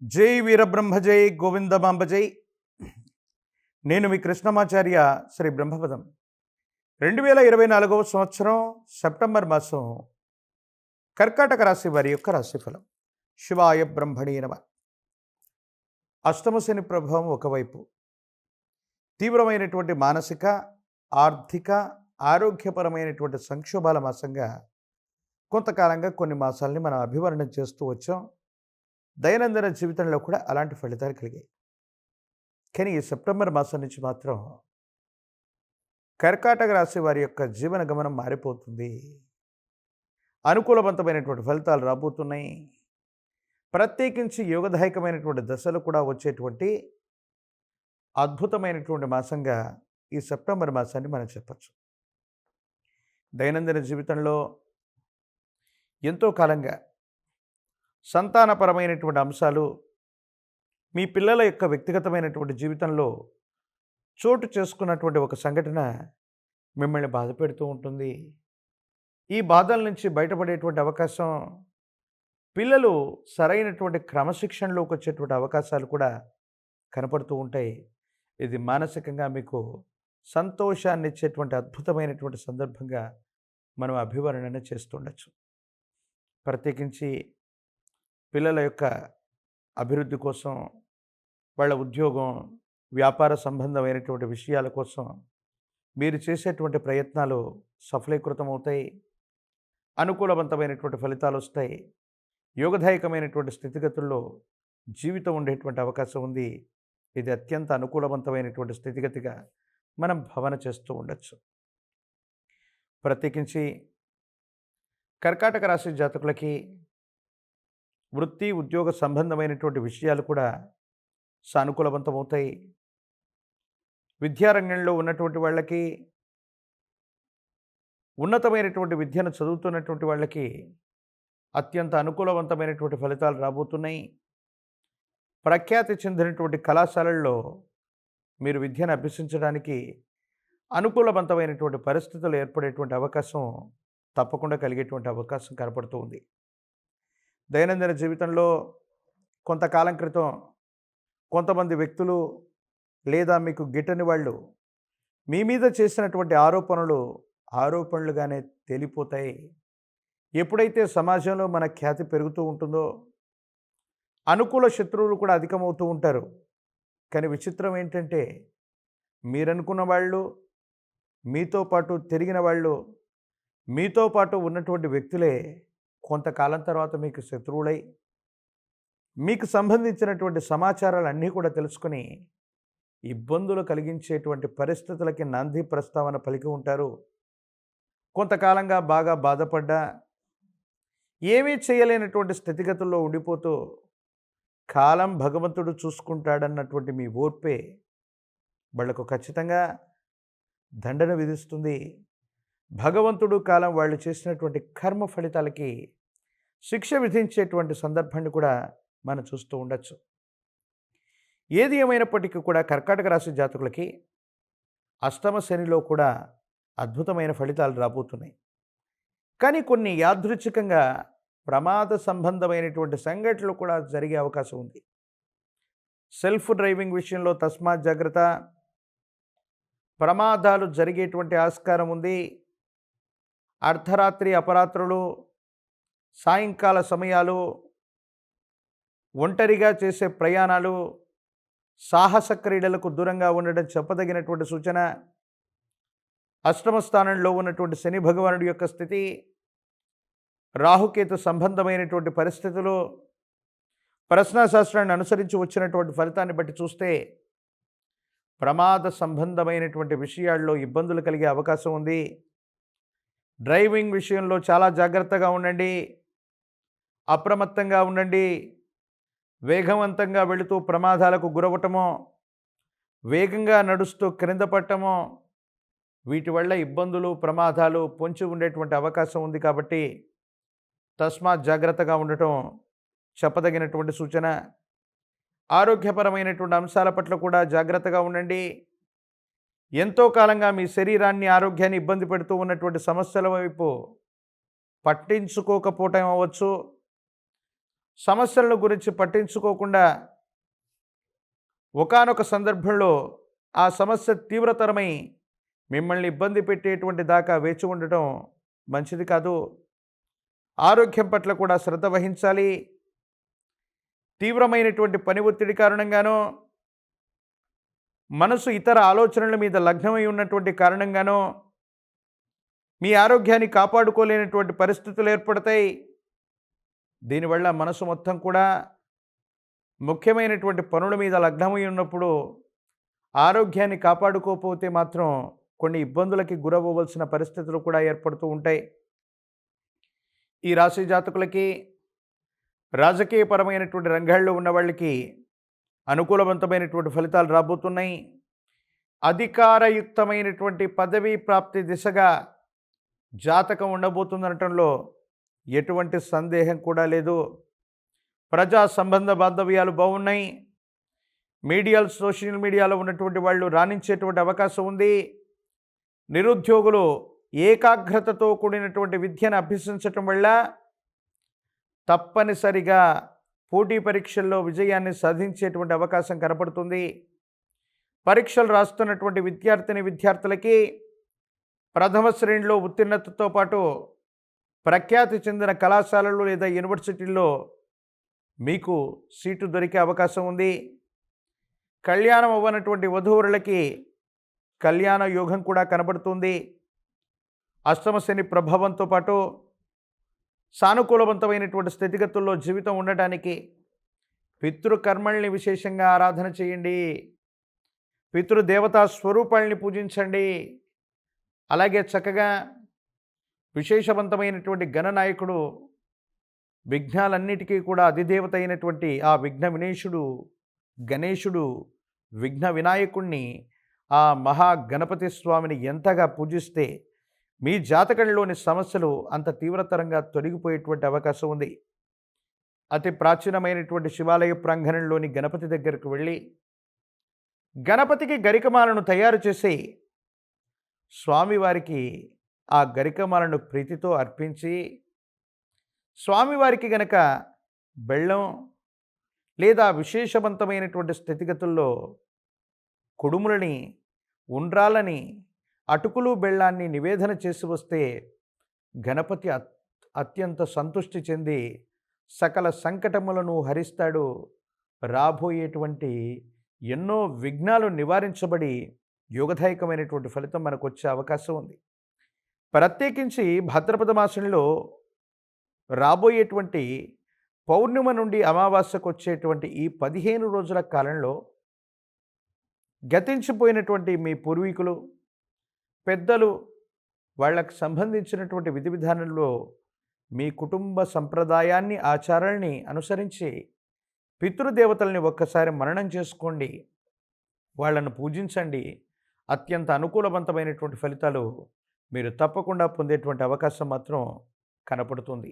జై వీరబ్రహ్మ జై గోవిందమాంబ జై. నేను మీ కృష్ణమాచార్య శ్రీ బ్రహ్మపదం. 2024 సంవత్సరం సెప్టెంబర్ మాసం కర్కాటక రాశి వారి యొక్క రాశిఫలం. శివాయ బ్రహ్మణే నమ. అష్టమ శని ప్రభావం ఒకవైపు, తీవ్రమైనటువంటి మానసిక, ఆర్థిక, ఆరోగ్యపరమైనటువంటి సంక్షోభాల మాసంగా కొంతకాలంగా కొన్ని మాసాలని మనం అభివర్ణన చేస్తూ వచ్చాం. దైనందిన జీవితంలో కూడా అలాంటి ఫలితాలు కలిగాయి. కానీ ఈ సెప్టెంబర్ మాసం నుంచి మాత్రం కర్కాటక రాశి వారి యొక్క జీవన గమనం మారిపోతుంది. అనుకూలవంతమైనటువంటి ఫలితాలు రాబోతున్నాయి. ప్రత్యేకించి యోగదాయకమైనటువంటి దశలు కూడా వచ్చేటువంటి అద్భుతమైనటువంటి మాసంగా ఈ సెప్టెంబర్ మాసాన్ని మనం చెప్పచ్చు. దైనందిన జీవితంలో ఎంతో కాలంగా సంతానపరమైనటువంటి అంశాలు, మీ పిల్లల యొక్క వ్యక్తిగతమైనటువంటి జీవితంలో చోటు చేసుకున్నటువంటి ఒక సంఘటన మిమ్మల్ని బాధపెడుతూ ఉంటుంది. ఈ బాధల నుంచి బయటపడేటువంటి అవకాశం, పిల్లలు సరైనటువంటి క్రమశిక్షణలోకి వచ్చేటువంటి అవకాశాలు కూడా కనపడుతూ ఉంటాయి. ఇది మానసికంగా మీకు సంతోషాన్ని ఇచ్చేటువంటి అద్భుతమైనటువంటి సందర్భంగా మనం అభివర్ణన చేస్తుండొచ్చు. ప్రత్యేకించి పిల్లల యొక్క అభివృద్ధి కోసం, వాళ్ళ ఉద్యోగం, వ్యాపార సంబంధమైనటువంటి విషయాల కోసం మీరు చేసేటువంటి ప్రయత్నాలు సఫలీకృతమవుతాయి. అనుకూలవంతమైనటువంటి ఫలితాలు వస్తాయి. యోగదాయకమైనటువంటి స్థితిగతుల్లో జీవితం ఉండేటువంటి అవకాశం ఉంది. ఇది అత్యంత అనుకూలవంతమైనటువంటి స్థితిగతిగా మనం భావన చేస్తూ ఉండొచ్చు. ప్రత్యేకించి కర్కాటక రాశి జాతకులకి వృత్తి, ఉద్యోగ సంబంధమైనటువంటి విషయాలు కూడా సానుకూలవంతమవుతాయి. విద్యారంగంలో ఉన్నటువంటి వాళ్ళకి, ఉన్నతమైనటువంటి విద్యను చదువుతున్నటువంటి వాళ్ళకి అత్యంత అనుకూలవంతమైనటువంటి ఫలితాలు రాబోతున్నాయి. ప్రఖ్యాతి చెందినటువంటి కళాశాలల్లో మీరు విద్యను అభ్యసించడానికి అనుకూలవంతమైనటువంటి పరిస్థితులు ఏర్పడేటువంటి అవకాశం తప్పకుండా కలిగేటువంటి అవకాశం కనపడుతూ ఉంది. దైనందిన జీవితంలో కొంతకాలం క్రితం కొంతమంది వ్యక్తులు లేదా మీకు గిట్టని వాళ్ళు మీ మీద చేసినటువంటి ఆరోపణలుగానే తేలిపోతాయి. ఎప్పుడైతే సమాజంలో మన ఖ్యాతి పెరుగుతూ ఉంటుందో అనుకూల శత్రువులు కూడా అధికమవుతూ ఉంటారు. కానీ విచిత్రం ఏంటంటే, మీరనుకున్న వాళ్ళు, మీతో పాటు తిరిగిన వాళ్ళు, మీతో పాటు ఉన్నటువంటి వ్యక్తులే కొంతకాలం తర్వాత మీకు శత్రువులై, మీకు సంబంధించినటువంటి సమాచారాలన్నీ కూడా తెలుసుకొని ఇబ్బందులు కలిగించేటువంటి పరిస్థితులకి నాంది ప్రస్తావన పలికి ఉంటారు. కొంతకాలంగా బాగా బాధపడ్డా, ఏమీ చేయలేనటువంటి స్థితిగతుల్లో ఉండిపోతూ, కాలం భగవంతుడు చూసుకుంటాడన్నటువంటి మీ ఓర్పే వాళ్లకు ఖచ్చితంగా దండన విధిస్తుంది. భగవంతుడు, కాలం వాళ్ళు చేసినటువంటి కర్మ ఫలితాలకి శిక్ష విధించేటువంటి సందర్భాన్ని కూడా మనం చూస్తూ ఉండొచ్చు. ఏది ఏమైనప్పటికీ కూడా కర్కాటక రాశి జాతకులకి అష్టమ శనిలో కూడా అద్భుతమైన ఫలితాలు రాబోతున్నాయి. కానీ కొన్ని యాదృచ్ఛికంగా ప్రమాద సంబంధమైనటువంటి సంఘటనలు కూడా జరిగే అవకాశం ఉంది. సెల్ఫ్ డ్రైవింగ్ విషయంలో తస్మాత్ జాగ్రత్త. ప్రమాదాలు జరిగేటువంటి ఆస్కారం ఉంది. అర్ధరాత్రి, అపరాత్రులు, సాయంకాల సమయాలు, ఒంటరిగా చేసే ప్రయాణాలు, సాహస క్రీడలకు దూరంగా ఉండడం చెప్పదగినటువంటి సూచన. అష్టమ స్థానంలో ఉన్నటువంటి శని భగవానుడి యొక్క స్థితి, రాహుకేతు సంబంధమైనటువంటి పరిస్థితులు, ప్రశ్నాశాస్త్రాన్ని అనుసరించి వచ్చినటువంటి ఫలితాన్ని బట్టి చూస్తే ప్రమాద సంబంధమైనటువంటి విషయాల్లో ఇబ్బందులు కలిగే అవకాశం ఉంది. డ్రైవింగ్ విషయంలో చాలా జాగ్రత్తగా ఉండండి, అప్రమత్తంగా ఉండండి. వేగవంతంగా వెళుతూ ప్రమాదాలకు గురవటమో, వేగంగా నడుస్తూ క్రింద పట్టమో, వీటి వల్ల ఇబ్బందులు, ప్రమాదాలు పొంచి ఉండేటువంటి అవకాశం ఉంది. కాబట్టి తస్మాత్ జాగ్రత్తగా ఉండటం చెప్పదగినటువంటి సూచన. ఆరోగ్యపరమైనటువంటి అంశాల పట్ల కూడా జాగ్రత్తగా ఉండండి. ఎంతో కాలంగా మీ శరీరాన్ని, ఆరోగ్యాన్ని ఇబ్బంది పెడుతూ ఉన్నటువంటి సమస్యల వైపు పట్టించుకోకపోవటం అవ్వచ్చు. సమస్యల గురించి పట్టించుకోకుండా ఒకానొక సందర్భంలో ఆ సమస్య తీవ్రతరమై మిమ్మల్ని ఇబ్బంది పెట్టేటువంటి దాకా వేచి ఉండటం మంచిది కాదు. ఆరోగ్యం పట్ల కూడా శ్రద్ధ వహించాలి. తీవ్రమైనటువంటి పని ఒత్తిడి కారణంగానో, మనసు ఇతర ఆలోచనల మీద లగ్నమై ఉన్నటువంటి కారణంగానో మీ ఆరోగ్యాన్ని కాపాడుకోలేనటువంటి పరిస్థితులు ఏర్పడతాయి. దీనివల్ల మనసు మొత్తం కూడా ముఖ్యమైనటువంటి పనుల మీద లగ్నమై ఉన్నప్పుడు ఆరోగ్యాన్ని కాపాడుకోకపోతే మాత్రం కొన్ని ఇబ్బందులకి గురవ్వవలసిన పరిస్థితులు కూడా ఏర్పడుతూ ఉంటాయి. ఈ రాశి జాతకులకి రాజకీయపరమైనటువంటి రంగాల్లో ఉన్న వాళ్ళకి అనుకూలవంతమైనటువంటి ఫలితాలు రాబోతున్నాయి. అధికారయుక్తమైనటువంటి పదవీ ప్రాప్తి దిశగా జాతకం ఉండబోతుందనటంలో ఎటువంటి సందేహం కూడా లేదు. ప్రజా సంబంధ బాంధవ్యాలు బాగున్నాయి. సోషల్ మీడియాలో ఉన్నటువంటి వాళ్ళు రాణించేటువంటి అవకాశం ఉంది. నిరుద్యోగులు ఏకాగ్రతతో కూడినటువంటి విద్యను అభ్యసించటం వల్ల తప్పనిసరిగా పోటీ పరీక్షల్లో విజయాన్ని సాధించేటువంటి అవకాశం కనపడుతుంది. పరీక్షలు రాస్తున్నటువంటి విద్యార్థులకి ప్రథమ శ్రేణిలో ఉత్తీర్ణతతో పాటు ప్రఖ్యాతి చెందిన కళాశాలలు లేదా యూనివర్సిటీల్లో మీకు సీటు దొరికే అవకాశం ఉంది. కళ్యాణం అవ్వనటువంటి వధూవరులకి కళ్యాణ యోగం కూడా కనబడుతుంది. అష్టమ శని ప్రభావంతో పాటు సానుకూలవంతమైనటువంటి స్థితిగతుల్లో జీవితం ఉండటానికి పితృకర్మల్ని విశేషంగా ఆరాధన చేయండి. పితృదేవతా స్వరూపాల్ని పూజించండి. అలాగే చక్కగా విశేషవంతమైనటువంటి గణనాయకుడు, విఘ్నాలన్నిటికీ కూడా అధిదేవత అయినటువంటి ఆ విఘ్న వినేశుడు గణేశుడు, విఘ్న వినాయకుణ్ణి, ఆ మహాగణపతి స్వామిని ఎంతగా పూజిస్తే మీ జాతకంలోని సమస్యలు అంత తీవ్రతరంగా తొలగిపోయేటువంటి అవకాశం ఉంది. అతి ప్రాచీనమైనటువంటి శివాలయ ప్రాంగణంలోని గణపతి దగ్గరకు వెళ్ళి గణపతికి గరికమాలను తయారు చేసి స్వామివారికి ఆ గరికమాలను ప్రీతితో అర్పించి, స్వామివారికి గనక బెల్లం లేదా విశేషవంతమైనటువంటి స్థితిగతుల్లో కుడుములని, ఉండ్రాలని, అటుకులు బెల్లాన్ని నివేదన చేసి వస్తే గణపతి అత్యంత సంతృష్టి చెంది సకల సంకటములను హరిస్తాడు. రాబోయేటువంటి ఎన్నో విఘ్నాలు నివారించబడి యోగదాయకమైనటువంటి ఫలితం మనకు వచ్చే అవకాశం ఉంది. ప్రత్యేకించి భాద్రపద మాసంలో రాబోయేటువంటి పౌర్ణిమ నుండి అమావాస్యకు వచ్చేటువంటి ఈ 15 రోజుల కాలంలో గతించిపోయినటువంటి మీ పూర్వీకులు, పెద్దలు, వాళ్ళకు సంబంధించినటువంటి విధి విధానంలో మీ కుటుంబ సంప్రదాయాన్ని, ఆచారాల్ని అనుసరించి పితృదేవతల్ని ఒక్కసారి మననం చేసుకోండి. వాళ్ళను పూజించండి. అత్యంత అనుకూలవంతమైనటువంటి ఫలితాలు మీరు తప్పకుండా పొందేటువంటి అవకాశం మాత్రం కనపడుతుంది.